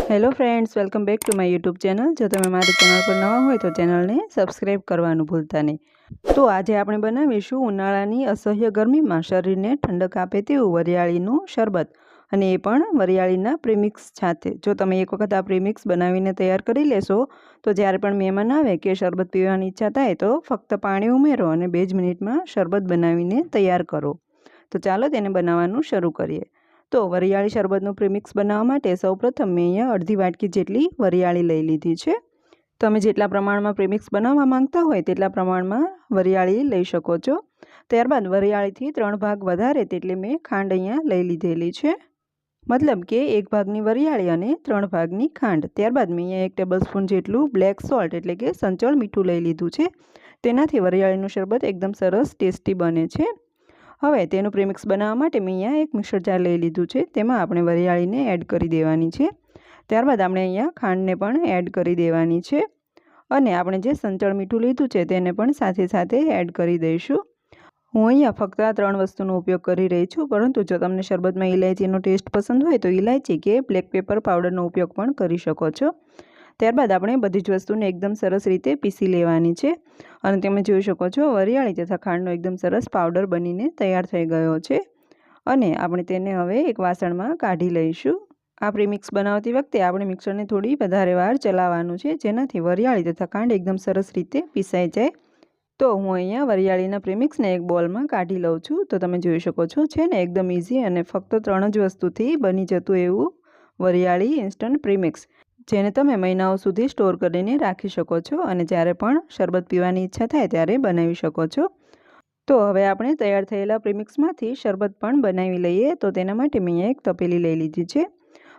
Hello friends, welcome back to my YouTube channel. जो તમે મારી ચેનલ પર નવા હોય તો ચેનલને સબસ્ક્રાઈબ કરવાનું ભૂલતા નહીં। તો આજે આપણે બનાવીશું ઉનાળાની અસહ્ય ગરમીમાં શરીરને ઠંડક આપે તેવું વરિયાળીનું શરબત, અને એ પણ વરિયાળીના પ્રીમિક્સ સાથે। જો તમે એક વખત આ પ્રીમિક્સ બનાવીને તૈયાર કરી લેશો તો જ્યારે પણ મહેમાન આવે કે શરબત પીવાની ઈચ્છા થાય તો ફક્ત પાણી ઉમેરો અને 2 જ મિનિટમાં શરબત બનાવીને તૈયાર કરો। તો ચાલો તેને બનાવવાનું શરૂ કરીએ। तो वरियाળી शरबतનું प्रीमिक्स बनाववा माटे सौप्रथम मैं अहींया अर्धी वाटकी जेटली वरियाળી लई लीधी छे। तमे जेटला प्रमाणमां प्रीमिक्स बनाववा मांगता होय तेटला प्रमाणमां वरियाળી लई शको छो। त्यारबाद वरियाळीथी 3 भाग वधारे तेटली मैं खांड अहींया लई लीधेली छे, मतलब के 1 भागनी वरियाળી अने 3 भागनी खांड। त्यारबाद मैं अहींया 1 टेबलस्पून जेटलुं ब्लेक सॉल्ट एटले के संचळ मीठुं लई लीधुं छे। तेनाथी वरियाळीनुं शरबत एकदम सरस टेस्टी बने छे। हवे तेनुं प्रीमिक्स बनाववा माटे मैं अहींया एक मिक्सर जार लई लीधुं छे। तेमां आपणे वरियाळीने एड करी देवानी छे। त्यारबाद आपणे अहींया खांडने पण एड करी देवानी छे अने आपणे जे संचळ मीठुं लीधुं छे तेने पण साथे साथे एड करी दईशुं। हूँ अहींया फक्त आ 3 वस्तुनो उपयोग करी रही छुं, परंतु जो तमने शरबतमां इलायचीनो टेस्ट पसंद होय तो इलायची के ब्लेक पेपर पाउडरनो उपयोग पण करी शको छो। त्यारबाद आपणे बधी ज वस्तुने एकदम सरस रीते पीसी लेवानी छे अने तमे जोई शको छो वरियाળી तथा खांडनो एकदम सरस पाउडर बनीने तैयार थई गयो छे। अने आपणे तेने हवे एक वासणमां काढी लईशुं। आ प्रीमिक्स बनावती वखते आपणे मिक्सरने थोड़ी वधारे वार चलाववानुं छे, जेनाथी वरियाળી तथा खांड एकदम सरस रीते पीसाई जाय। तो हूँ अहींया वरियाળીना प्रीमिक्सने एक बोलमां काढी लઉં છું। तो तमे जोई शको छो छे ने एकदम ईजी अने फक्त 3 ज वस्तुथी बनी जतुं एवुं वरियाળી इन्स्टंट प्रीमिक्स, जेने तमे महीनाओ सुधी स्टोर करीने राखी शको छो अने ज्यारे पण शरबत पीवानी इच्छा थाय त्यारे बनावी शको छो। तो हवे आपणे तैयार थयेला प्रीमिक्समांथी शरबत पण बनावी लईए। तो तेना माटे मैं एक तपेली लई लीधी छे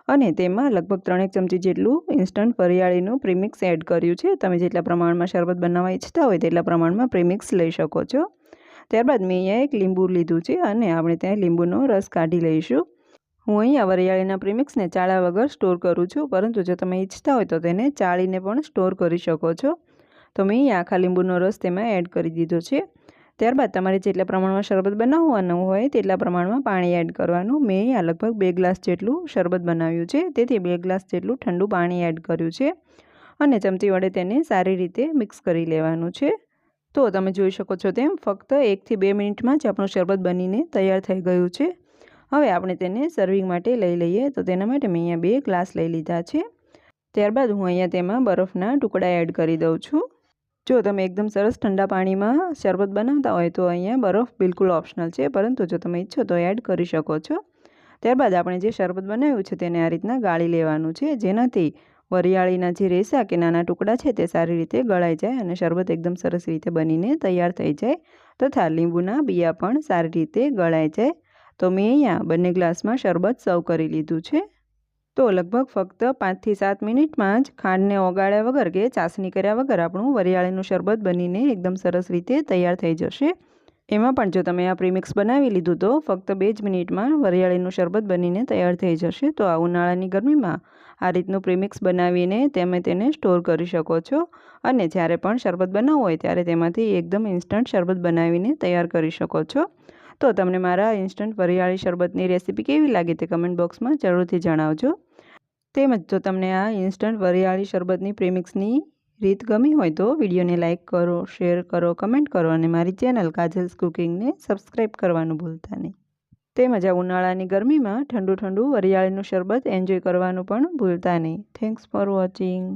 अने तेमां लगभग 3 चमची जेटलुं इन्स्टंट वरियाळीनुं प्रीमिक्स एड कर्युं छे। तमे जेटला प्रमाणमां शरबत बनाववा इच्छता होय तेटला प्रमाणमां प्रीमिक्स लई शको छो। त्यारबाद मैं अहींया एक લીંબુ लीधुं छे अने आपणे त्यां લીંબુનો रस काढी लईशुं। हूँ अहींया वरियाळीना प्रीमिक्सने चाळ्या वगर स्टोर करूँ छुं, परंतु जो तमे इच्छता होय तो तेने चाळीने पण स्टोर करी शको छो। तो मैं अहींया आखा લીંબુનો रस तेमां एड करी दीधो छे। त्यारबाद तमारे जेटला प्रमाणमां शरबत बनाववानुं होय तेटला प्रमाणमां पाणी एड करवानुं। मैं अहींया लगभग 2 ग्लास जेटलुं शरबत बनाव्युं छे, तेथी 2 ग्लास जेटलुं ठंडु पाणी एड कर्युं छे अने चमची वडे तेने सारी रीते मिक्स करी लेवानुं छे। तो तमे जोई शको छो तेम फक्त 1 થી 2 मिनिटमां ज आपणुं शरबत बनीने तैयार थई गयुं छे। हवे आपणे तेने सर्विंग माटे लई लईए। तो तेना माटे मैं अहींया 2 ग्लास लई लीधा छे। त्यारबाद हूँ अहींया तेमां बरफना टुकड़ा एड करी दઉં છું। जो तमे एकदम सरस ठंडा पाणीमां शरबत बनावता होय तो अहींया बरफ बिल्कुल ऑप्शनल छे, परंतु जो तमे इच्छो तो एड करी शको छो। त्यारबाद आपणे जे शरबत बनाव्युं छे तेने आ रीतना गाળી लेवानुं छे, जेनाथी वरियाळीना जे रेसा के नाना टुकड़ा छे ते सारी रीते गळाई जाय अने शरबत एकदम सरस रीते बनीने तैयार थई जाय, तथा લીંબુના बिया पण सारी रीते गळाई जाय। तो मैं अहींया 2 ग्लासमां शरबत सर्व करी लीधुं छे। तो लगभग फक्त 5 થી 7 मिनिटमां ज खांडने ओगाळ्या वगर के चासणी कर्या वगर आपणुं वरियाळीनुं शरबत बनीने एकदम सरस रीते तैयार थई जशे। एमां पण जो तमे आ प्रीमिक्स बनावी लीधुं तो फक्त 2 ज मिनिटमां वरियाळीनुं शरबत बनीने तैयार थई जशे। तो आ उनाळानी गरमीमां आ रीतनुं प्रीमिक्स बनावीने तमे तेने स्टोर करी शको छो अने ज्यारे पण शरबत बनाववुं होय त्यारे तेमांथी एकदम इन्स्टंट शरबत बनावीने तैयार करी शको छो। तो तमने मारा इन्स्टंट वरियाળી शरबतनी रेसिपी केवी लागी ते कमेंट बॉक्समां जरूरथी जणावजो। તેમજ જો તમને આ ઇન્સ્ટન્ટ વરિયાળી શરબતની પ્રીમિક્સની રીત ગમી હોય તો વિડીયોને લાઇક કરો, શેર કરો, કમેન્ટ કરો અને મારી ચેનલ કાજલ્સ કુકિંગને સબસ્ક્રાઈબ કરવાનું ભૂલતા નહીં। તેમજ આ ઉનાળાની ગરમીમાં ઠંડુ ઠંડુ વરિયાળીનું શરબત એન્જોય કરવાનું પણ ભૂલતા નહીં। Thanks for watching.